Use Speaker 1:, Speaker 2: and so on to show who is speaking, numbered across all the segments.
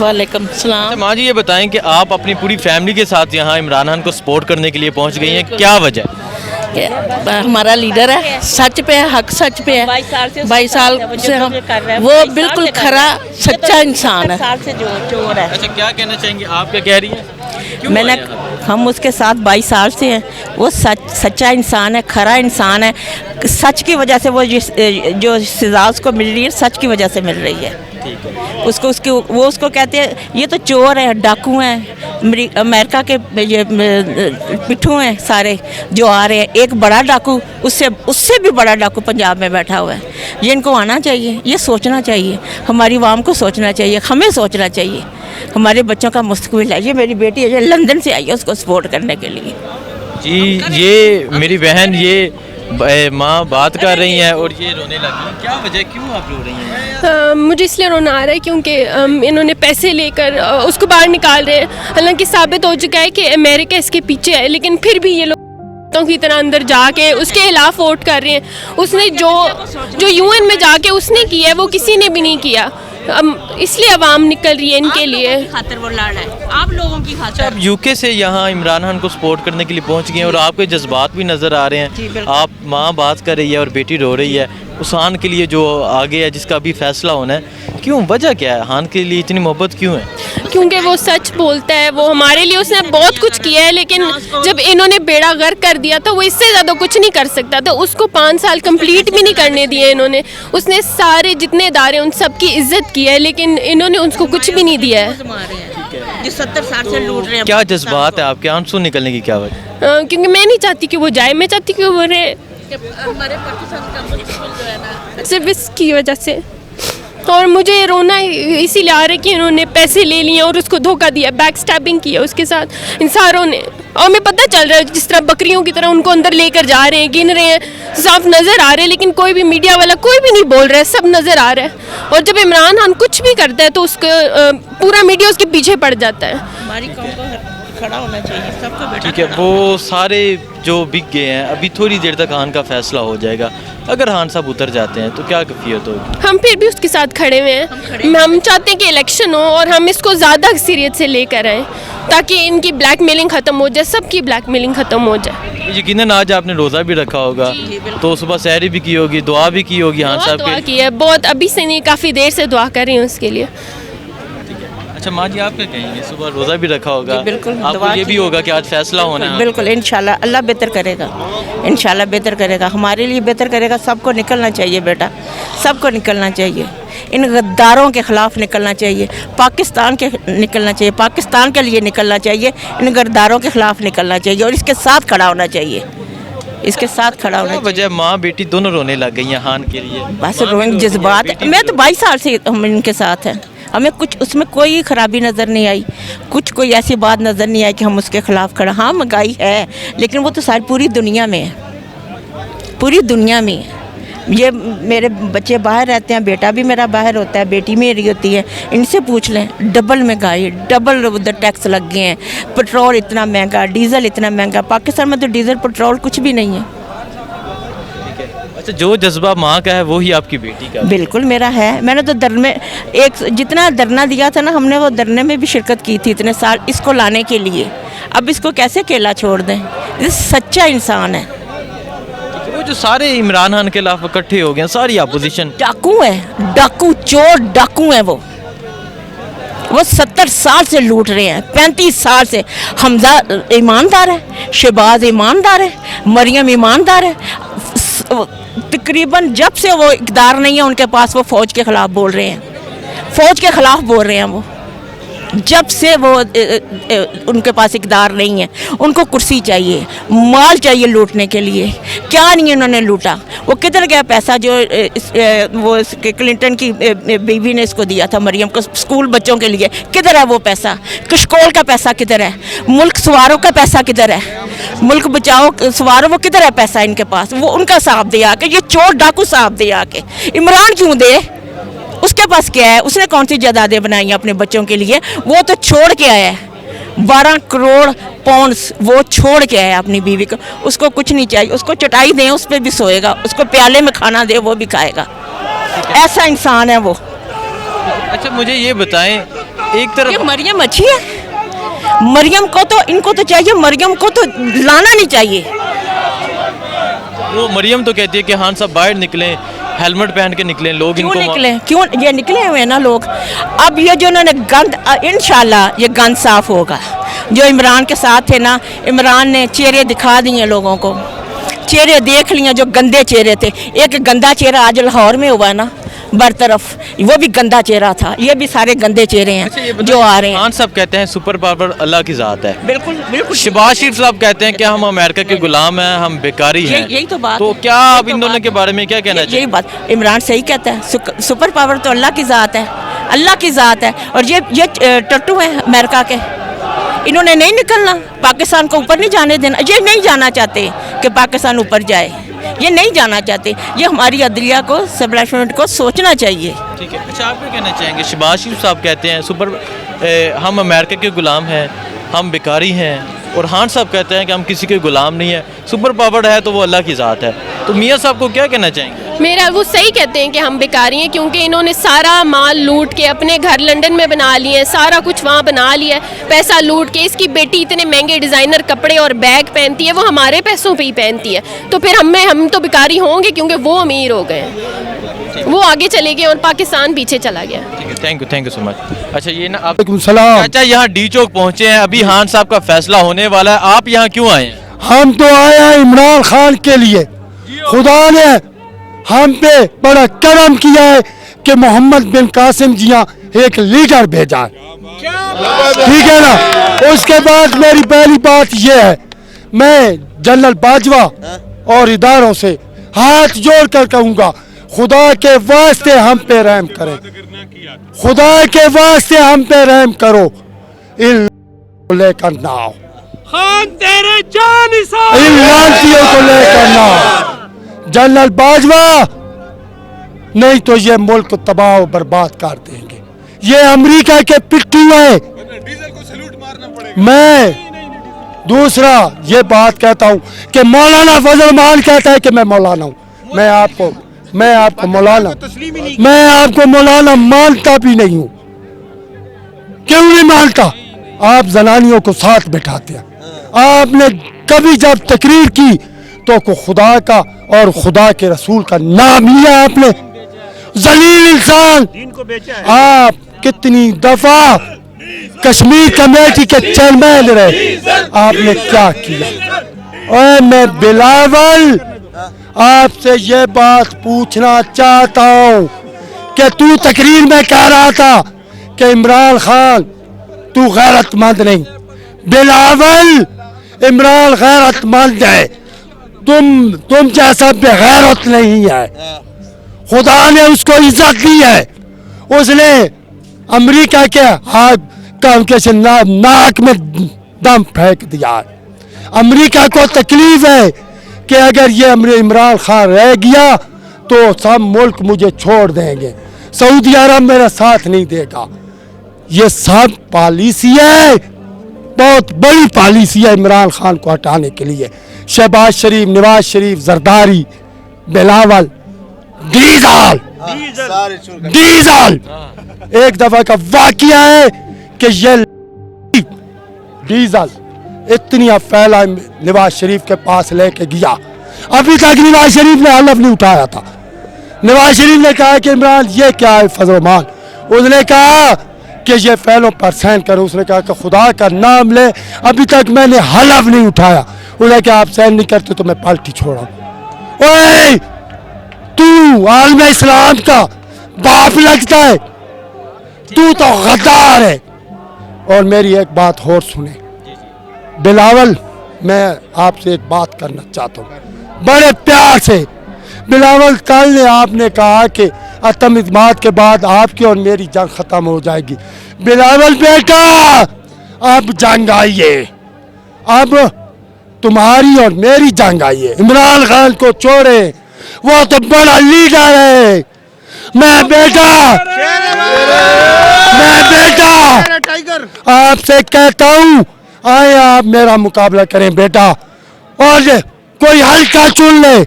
Speaker 1: वालेकुम सलाम।
Speaker 2: अच्छा माँ जी ये बताएं कि आप अपनी पूरी फैमिली के साथ यहाँ इमरान खान को सपोर्ट करने के लिए पहुँच गई हैं, क्या वजह?
Speaker 1: हमारा लीडर है, सच पे है, हक सच पे है। 22 साल से हम वो बिल्कुल खरा सच्चा इंसान है। चोर है।
Speaker 2: अच्छा क्या कहना चाहेंगे आप, क्या कह रही हैं?
Speaker 1: मैंने हम उसके साथ 22 साल से हैं। वो सच्चा इंसान है, खरा इंसान है। सच की वजह से वो जो सज़ा उसको मिल रही है, सच की वजह से मिल रही है। वो उसको कहते हैं ये तो चोर है, डाकू हैं, अमेरिका के ये पिट्ठू हैं सारे जो आ रहे हैं। एक बड़ा डाकू उससे भी बड़ा डाकू पंजाब में बैठा हुआ है। ये इनको आना चाहिए, ये सोचना चाहिए, हमारी आवाम को सोचना चाहिए, हमें सोचना चाहिए। हमारे बच्चों का मुस्तकबिल है। ये मेरी बेटी है, ये लंदन से आई है उसको सपोर्ट करने के लिए।
Speaker 2: जी ये मेरी बहन, ये माँ बात कर रही हैं और ये रोने लगी, क्या वजह, क्यों आप रो रही हैं?
Speaker 3: मुझे इसलिए रोना आ रहा है क्योंकि इन्होंने पैसे लेकर उसको बाहर निकाल रहे हैं। हालांकि साबित हो चुका है कि अमेरिका इसके पीछे है, लेकिन फिर भी ये लोग की तरह अंदर जाके उसके खिलाफ वोट कर रहे हैं। उसने जो यूएन में जाके उसने किया है वो किसी ने भी नहीं किया। इसलिए अवाम निकल रही है इनके लिए।
Speaker 1: खातिर वो लड़ रहा है, आप लोगों की खातिर।
Speaker 2: आप यूके से यहाँ इमरान खान को सपोर्ट करने के लिए पहुँच गए हैं और आपके जज्बात भी नज़र आ रहे हैं। आप माँ बात कर रही है और बेटी रो रही है उस खान के लिए जो आगे है, जिसका अभी फैसला होना है। क्यों, वजह क्या है, खान के लिए इतनी मोहब्बत क्यों है?
Speaker 3: क्योंकि वो सच बोलता है, वो हमारे लिए उसने बहुत कुछ किया है, लेकिन जब इन्होंने बेड़ा गर्क कर दिया तो वो इससे ज़्यादा कुछ नहीं कर सकता। तो उसको 5 साल कंप्लीट भी नहीं करने दिए इन्होंने। उसने सारे जितने इदारे उन सब की इज्जत की है, लेकिन इन्होंने उसको कुछ भी नहीं दिया है।
Speaker 1: जो 70 साल से लूट रहे हैं।
Speaker 2: क्या जज्बात है आपके, आंसू निकलने की क्या वजह?
Speaker 3: क्योंकि मैं नहीं चाहती कि वो जाए, मैं चाहती कि वो रहे,
Speaker 1: हमारे पाकिस्तान का मुस्तकबिल जो है ना,
Speaker 3: सिर्फ इसकी वजह से। और मुझे रोना इसीलिए आ रहा है कि इन्होंने पैसे ले लिए और उसको धोखा दिया, बैक स्टैबिंग किया उसके साथ इन सारों ने। और हमें पता चल रहा है जिस तरह बकरियों की तरह उनको अंदर लेकर जा रहे हैं, गिन रहे हैं, साफ नज़र आ रहे हैं, लेकिन कोई भी मीडिया वाला कोई भी नहीं बोल रहा है, सब नज़र आ रहा है। और जब इमरान खान कुछ भी करता है तो उसको पूरा मीडिया उसके पीछे पड़ जाता है।
Speaker 1: हमारी कौम को खड़ा होना चाहिए, सबको बेटा।
Speaker 2: ठीक है, वो सारे जो बिक गए हैं, अभी थोड़ी देर तक खान का फैसला हो जाएगा। अगर खान साहब उतर जाते हैं तो क्या कैफियत होगी?
Speaker 3: हम फिर भी उसके साथ खड़े हुए हैं। हम चाहते हैं कि इलेक्शन हो और हम इसको ज़्यादा सीरियस से लेकर आएँ ताकि इनकी ब्लैकमेलिंग ख़त्म हो जाए, सबकी ब्लैकमेलिंग ख़त्म हो जाए।
Speaker 2: यकीनन आज आपने रोज़ा भी रखा होगा, तो सुबह सहरी भी की होगी, दुआ भी की होगी खान साहब
Speaker 3: दुआ की है बहुत, अभी से नहीं, काफ़ी देर से दुआ कर रही हूँ उसके लिए।
Speaker 2: अच्छा माँ जी आप क्या कहेंगे, सुबह रोज़ा भी रखा होगा,
Speaker 1: बिल्कुल,
Speaker 2: आपको ये भी होगा कि आज फैसला होना है?
Speaker 1: बिल्कुल, इंशाल्लाह अल्लाह बेहतर करेगा, इंशाल्लाह बेहतर करेगा, हमारे लिए बेहतर करेगा। सबको निकलना चाहिए बेटा, सबको निकलना चाहिए, इन गद्दारों के ख़िलाफ़ निकलना चाहिए, पाकिस्तान के निकलना चाहिए, पाकिस्तान के लिए निकलना चाहिए, इन गद्दारों के ख़िलाफ़ निकलना चाहिए और इसके साथ खड़ा होना चाहिए, इसके साथ खड़ा होना चाहिए।
Speaker 2: वजह माँ बेटी दोनों रोने लग गई हैं खान के लिए।
Speaker 1: बस रोएंगे जज्बात। मैं तो 22 साल से हम इनके साथ हैं, हमें कुछ उसमें कोई ख़राबी नज़र नहीं आई, कोई ऐसी बात नज़र नहीं आई कि हम उसके ख़िलाफ़ खड़ा। हाँ महंगाई है, लेकिन वो तो सारी पूरी दुनिया में है, पूरी दुनिया में है। ये मेरे बच्चे बाहर रहते हैं, बेटा भी मेरा बाहर होता है, बेटी मेरी होती है, इनसे पूछ लें, डबल महंगाई, डबल उधर टैक्स लग गए हैं, पेट्रोल इतना महंगा, डीज़ल इतना महंगा। पाकिस्तान में तो डीज़ल पेट्रोल कुछ भी नहीं है।
Speaker 2: अच्छा, जो जज्बा माँ का है वही आपकी बेटी का?
Speaker 1: बिल्कुल मेरा है। मैंने तो धरने जितना धरना दिया था ना, हमने वो धरने में भी शिरकत की थी इतने साल इसको लाने के लिए। अब इसको कैसे अकेला छोड़ दें? ये सच्चा इंसान है।
Speaker 2: वो जो सारे इमरान खान के खिलाफ इकट्ठे हो गए, सारी अपोजिशन
Speaker 1: डाकू है, डाकू चोर डाकू है। वो 70 साल से लूट रहे हैं, 35 साल से। हमजा ईमानदार है, शहबाज ईमानदार है, मरियम ईमानदार है। तकरीबन जब से वो इक़्तिदार नहीं है उनके पास, वो फ़ौज के ख़िलाफ़ बोल रहे हैं, फ़ौज के ख़िलाफ़ बोल रहे हैं। वो जब से वो उनके पास इक़्तिदार नहीं है, उनको कुर्सी चाहिए, माल चाहिए लूटने के लिए। क्या नहीं उन्होंने लूटा? वो किधर गया पैसा जो वो क्लिंटन की बीवी ने इसको दिया था, मरियम को, स्कूल बच्चों के लिए? किधर है वो पैसा? कशकोल का पैसा किधर है? मुल्क सवारों का पैसा किधर है? मुल्क बचाओ सवारों, वो किधर है पैसा इनके पास? वो उनका साहब दे आके, ये चोर डाकू साहब दे आके। इमरान क्यों दे? उसके पास क्या है? उसने कौन सी जायदादें बनाई हैं अपने बच्चों के लिए? वो तो छोड़ के आया है 12 करोड़ पाउंड्स, वो छोड़ के आया अपनी बीवी को। उसको कुछ नहीं चाहिए, उसको चटाई दें उस पर भी सोएगा, उसको प्याले में खाना दे वो भी खाएगा। ऐसा इंसान है वो।
Speaker 2: अच्छा मुझे ये बताएं एक तरफ
Speaker 1: ये मरियम अच्छी है, मरियम को तो इनको तो चाहिए, मरियम को तो लाना नहीं चाहिए।
Speaker 2: वो मरियम तो कहती है कि खान साहब बाहर निकलें, हेलमेट पहन के निकलें, लोग
Speaker 1: क्यों
Speaker 2: इनको
Speaker 1: निकले, क्यों ये निकले हुए हैं ना लोग। अब ये जो उन्होंने गंद, इंशाल्लाह ये गंद साफ होगा। जो इमरान के साथ थे ना, इमरान ने चेहरे दिखा दिए लोगों को, चेहरे देख लिए जो गंदे चेहरे थे। एक गंदा चेहरा आज लाहौर में हुआ है ना बरतरफ, वो भी गंदा चेहरा था। ये भी सारे गंदे चेहरे हैं जो आ रहे हैं।
Speaker 2: खान साहब कहते हैं सुपर पावर अल्लाह की ज़ात है।
Speaker 1: बिल्कुल बिल्कुल।
Speaker 2: शहबाज शरीफ साहब कहते हैं कि हम अमेरिका के गुलाम हैं, हम बेकारी हैं।
Speaker 1: यही तो बात
Speaker 2: तो
Speaker 1: है।
Speaker 2: क्या
Speaker 1: यही
Speaker 2: आप
Speaker 1: तो
Speaker 2: इन दोनों
Speaker 1: बात
Speaker 2: के
Speaker 1: है।
Speaker 2: बारे में क्या कहना
Speaker 1: यही
Speaker 2: चाहिए?
Speaker 1: बात इमरान सही कहता है, सुपर पावर तो अल्लाह की ज़ात है, अल्लाह की ज़ात है। और ये टट्टू है अमेरिका के, इन्होंने नहीं निकलना, पाकिस्तान को ऊपर नहीं जाने देना। ये नहीं जाना चाहते कि पाकिस्तान ऊपर जाए, ये नहीं जाना चाहते। ये हमारी अदलिया को, एस्टेब्लिशमेंट को सोचना चाहिए।
Speaker 2: ठीक है, अच्छा आप क्या कहना चाहेंगे? शहबाज शरीफ साहब कहते हैं हम अमेरिका के गुलाम हैं, हम बेकारी हैं, और खान साहब कहते हैं कि हम किसी के गुलाम नहीं है, सुपर पावर है तो वो अल्लाह की ज़ात है। तो मियाँ साहब को क्या कहना चाहेंगे?
Speaker 3: मेरा वो सही कहते हैं कि हम बेकारी हैं, क्योंकि इन्होंने सारा माल लूट के अपने घर लंदन में बना लिए हैं, सारा कुछ वहाँ बना लिया है, पैसा लूट के। इसकी बेटी इतने महंगे डिज़ाइनर कपड़े और बैग पहनती है, वो हमारे पैसों पे ही पहनती है। तो फिर हम तो बेकारी होंगे, क्योंकि वो अमीर हो गए हैं, वो आगे चले गए और पाकिस्तान पीछे चला गया।
Speaker 2: ठीक है, थैंक यू सो मच। अच्छा ये ना आप
Speaker 4: सलाम।
Speaker 2: चाचा यहाँ डी चौक पहुँचे हैं, अभी खान साहब का फैसला होने वाला है, आप यहाँ क्यों आए हैं?
Speaker 4: हम तो आए हैं इमरान खान के लिए। खुदा ने हम पे बड़ा करम किया है कि मोहम्मद बिन कासिम जी यहाँ एक लीडर भेजा है, ठीक है ना। उसके बाद मेरी पहली बात यह है, मैं जनरल बाजवा और इदारों से हाथ जोड़ कर कहूँगा, खुदा के वास्ते हम पे रहम करें, खुदा के वास्ते हम पे रहम करो, इन लेकर ना आओ,
Speaker 5: खान तेरे जान
Speaker 4: इन लानतियों को लेकर ना आओ जनरल बाजवा, नहीं तो ये मुल्क तबाह और बर्बाद कर देंगे। ये अमेरिका के पिट्ठू है। मैं दूसरा ये बात कहता हूँ कि मौलाना फजल रहमान कहता है कि मैं मौलाना हूँ। मैं आपको मौलाना मानता भी नहीं हूँ। क्यों नहीं मानता? आप जनानियों को साथ बैठाते हैं। आपने कभी जब तकरीर की तो को खुदा का और खुदा के रसूल का नाम लिया आपने। जलील इंसान आप कितनी दफा कश्मीर कमेटी के चेयरमैन रहे, आपने क्या किया? और मैं बिलावल आपसे ये बात पूछना चाहता हूँ कि तू तकरीर में कह रहा था कि इमरान खान तू गैरतमंद नहीं। बिलावल इमरान गैरतमंद है, तुम जैसा बेगैरत नहीं है। खुदा ने उसको इज्जत दी है, उसने अमेरिका के हाथ से नाक में दम फेंक दिया है। अमेरिका को तकलीफ है कि अगर ये इमरान खान रह गया तो सब मुल्क मुझे छोड़ देंगे, सऊदी अरब मेरा साथ नहीं देगा। ये सब पॉलिसी है, बहुत बड़ी पॉलिसी है इमरान खान को हटाने के लिए। शहबाज शरीफ, नवाज शरीफ, जरदारी, बिलावल, डीजल एक दफा का वाकया है कि ये डीजल इतनी फैला नवाज शरीफ के पास लेके गया, अभी तक नवाज शरीफ ने हलफ नहीं उठाया था। नवाज शरीफ ने कहा कि इमरान ये क्या है फजल रहमान, उसने कहा कि ये फैलों पर साइन करो, उसने कहा कि खुदा का नाम ले, अभी तक मैंने हलफ नहीं उठाया। उन्हें कहा आप साइन नहीं करते तो मैं पार्टी छोड़ा। ओए तू आलम इस्लाम का बाप लगता है, तू तो गद्दार है। और मेरी एक बात और सुने बिलावल, मैं आपसे एक बात करना चाहता हूँ बड़े प्यार से। बिलावल कल ने आपने कहा कि अतम इत्मीनान के बाद आपकी और मेरी जंग खत्म हो जाएगी। बिलावल बेटा अब जंग आई है, अब तुम्हारी और मेरी जंग आई है। इमरान खान को छोड़े, वो तो बड़ा लीडर है। मैं बेटा आपसे कहता हूँ, आए आप मेरा मुकाबला करें बेटा, और कोई हल्का चुन ले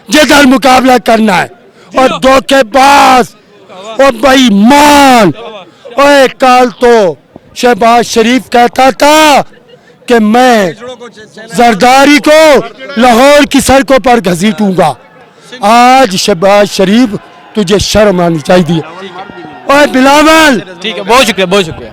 Speaker 4: जिधर मुकाबला करना है। और धोखेबाज और बेईमान ओए कल तो शहबाज शरीफ कहता था कि मैं जरदारी को लाहौर की सड़कों पर घसीटूंगा। आज शहबाज शरीफ तुझे शर्म आनी चाहिए। ओए बिलावल
Speaker 2: ठीक है, बहुत शुक्रिया बहुत शुक्रिया।